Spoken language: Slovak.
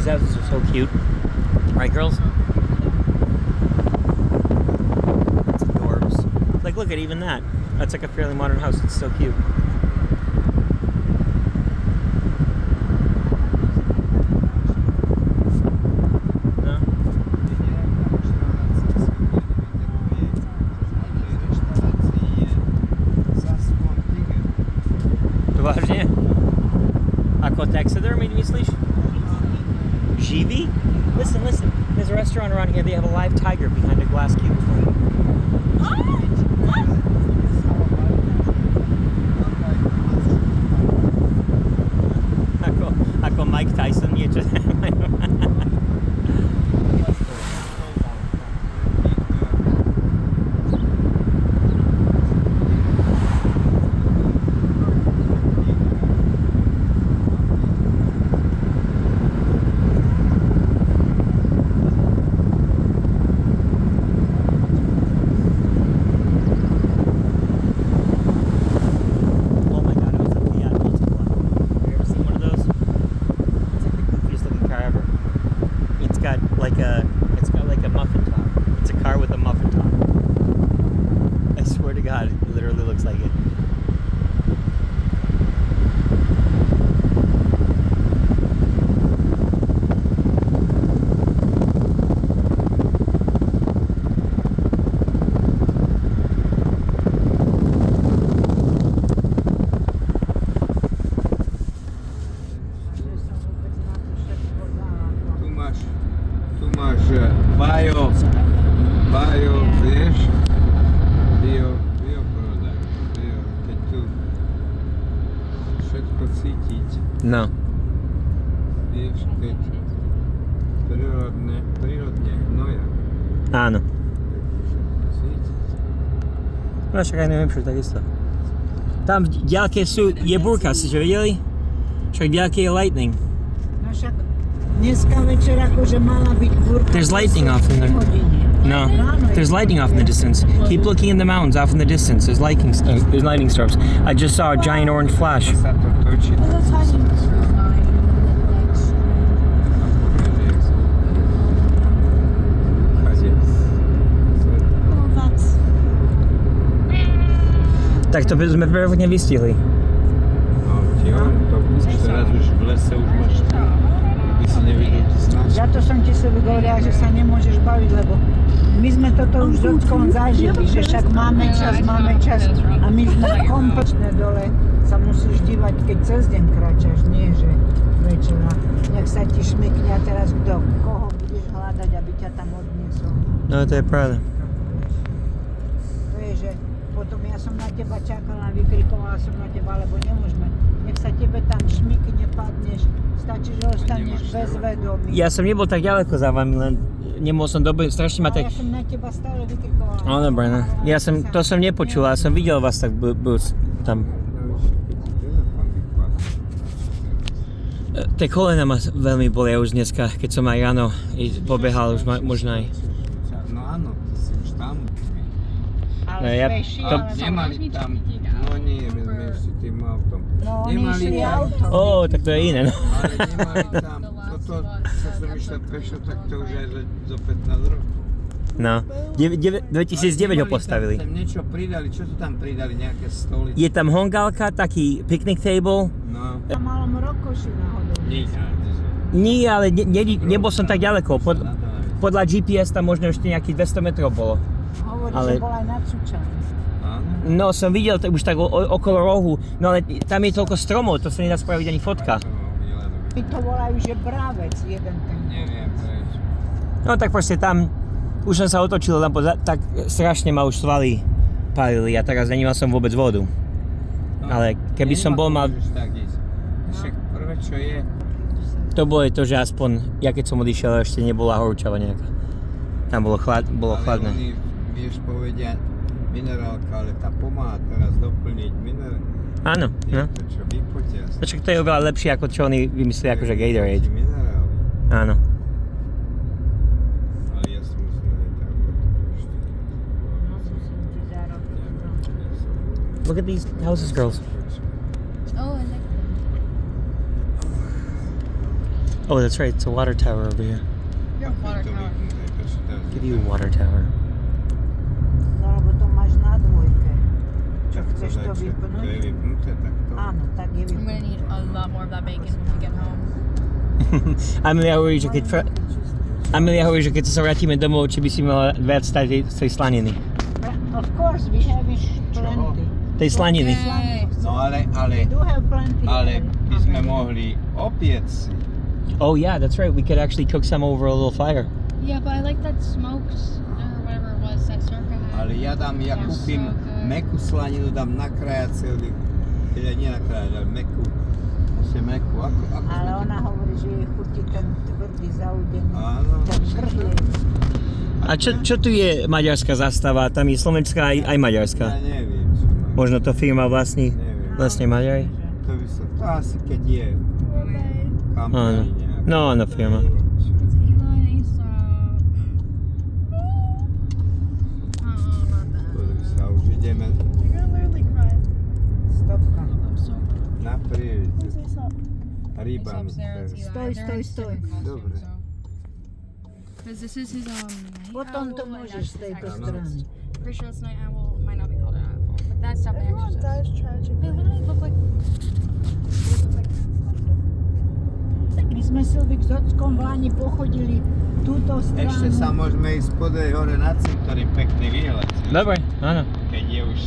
houses are so cute. Right, girls? That's adorbs. Like, look at even that. That's like a fairly modern house. It's so cute. Vážne? Ako taxidermy, myslíš? Živý? Listen, listen. There's a restaurant around here. They have a live tiger behind a glass cube. Ako Mike Tyson niečo. It's got like a muffin top. It's a car with a muffin top. I swear to God, it literally looks like it. Bio, vieš? Bio product. Bio, keď tu všetko cítiť. No. Vieš, keď prírodne hnoja. Áno. Všetko cítiť. No však aj neviem, čo takisto. Tam v diaľke je búrka, si že videli? Však v diaľke je lightning. No však dneska večer akože mala byť búrka. There's lightning off in there. No, there's lightning off in the distance. Keep looking in the mountains off in the distance. There's lightning storms. I just saw a giant orange flash. Sa to točí. Tak to by sme perfektne vystihli. No, to teraz už v lese už máš by si nevidel značky. Za to som ti sa vygovorila, že sa nemôžeš baviť, lebo my sme toto už s Ockom zažili, že však máme čas a my sme kompletne dole sa musíš dívať, keď cez deň kráčaš, nie že večera. Nech sa ti šmykne a teraz kto, koho budeš hľadať, aby ťa tam odniesol. No to je pravda. To je, že potom ja som na teba čakala, vykrikovala som na teba, lebo nemôžeme. Nech sa tebe tam šmykne, padneš, stačí, že ostaneš bez vedomí. Ja som nebol tak ďaleko za vami, len nemohol som dobre, strašne ma tak... Ja som na teba stále vykrikovala. No dobre, no. To som nepočul, ja som videl vás tak tam. Tie kolena ma veľmi bolia už dneska, keď som aj ráno pobehal, už možno aj... No áno, ty si už tam. Ale ja Nemali tam, no nie, my si tým autom. No oni išli autom. Tak to je iné, no. Ale nemali tam, toto, čo som išiel pešo, tak to už aj zo 15 rokov. No, 2009 ho postavili. Tam niečo pridali, čo to tam pridali, nejaké stoly? Je tam hongálka, taký picnic table. No. Na malom Rokoši náhodou. Nie, ale nebol som tak ďaleko. Podľa GPS tam možno ešte nejakých 200 metrov bolo. Hovorí, Ale... že bol aj na Cučani. No, som videl už tak okolo rohu, no ale tam je toľko stromov, to sa nedá spraviť ani fotka. My to volajú, že Bravec, jeden ten. Neviem, prečo. No tak proste tam, už som sa otočil, lebo tak strašne ma už svaly palili a teraz nemal som vôbec vodu. No, Ale keby som bol mal... Však prvé, čo je... To bolo to, že aspoň, ja keď som odišiel, ešte nebola horúčava nejaká. Tam bolo chladné. Ale oni, vieš, povedia minerálka, ale tá pomáha teraz doplniť minerál. Áno, no. Čo vypotia. Však to je oveľa lepšie, ako čo oni vymysleli, akože Gatorade. Minerály. Áno. Ale ja som musel aj tak Look at these houses, girls. Oh, I like them. Oh, that's right. It's a water tower over here. Water tower. Give you a water tower. No, lebo to máš na dvojke. Čo Tak to chceš to dajte. To je vypnúť? vypnuté, tak to... Áno, tak je I'm gonna vypnúť. need a lot more of that bacon when we get home. Amelia hovorí, že keď sa vrátime domov, či by si mala viac z tej slaniny. Of course, we have it plenty. Tej slaniny. Yay. No ale We do have plenty. by sme mohli opiec si. Oh yeah, that's right. We could actually cook some over a little fire. Yeah, but I like that smoked or whatever it was that Circa had. Ale ja kúpim mäkkú slaninu, dám nakrájať celý, teda nie nakrájať, ale mäkkú. Proste mäkkú, ako Ale ona hovorí, že jej chutí ten tvrdý zaudený. Áno. Ten vrhlej. A čo tu je maďarská zastava? Tam je slovenská aj maďarská. Ja neviem, čo má. Možno to firma vlastní Neviem. Maďari? To by sa, to asi keď je Áno. kampani nejaká. No, áno, firma. It's Eli and Aesop. Oh, not that. Pozri sa, už ideme You're gonna literally cry. Stopka. I'm so na prievid. Where's Aesop? Rybám. Aesop's there, it's Eli. Stoj, They're in stoj. different costumes, Dobre. so. 'Cause this is his night Potom to owl, and môžeš that's z his tejto exorcist. strany. Pretty sure it's night owl. Might not be called an owl, but that's definitely exorcist. Dies tragically. They literally look like. My sme Silvik s Ockom v Lani pochodili túto stranu. Ešte sa môžeme ísť podaj hore na cintorín, pekný výlet. Dobre, áno. Keď je už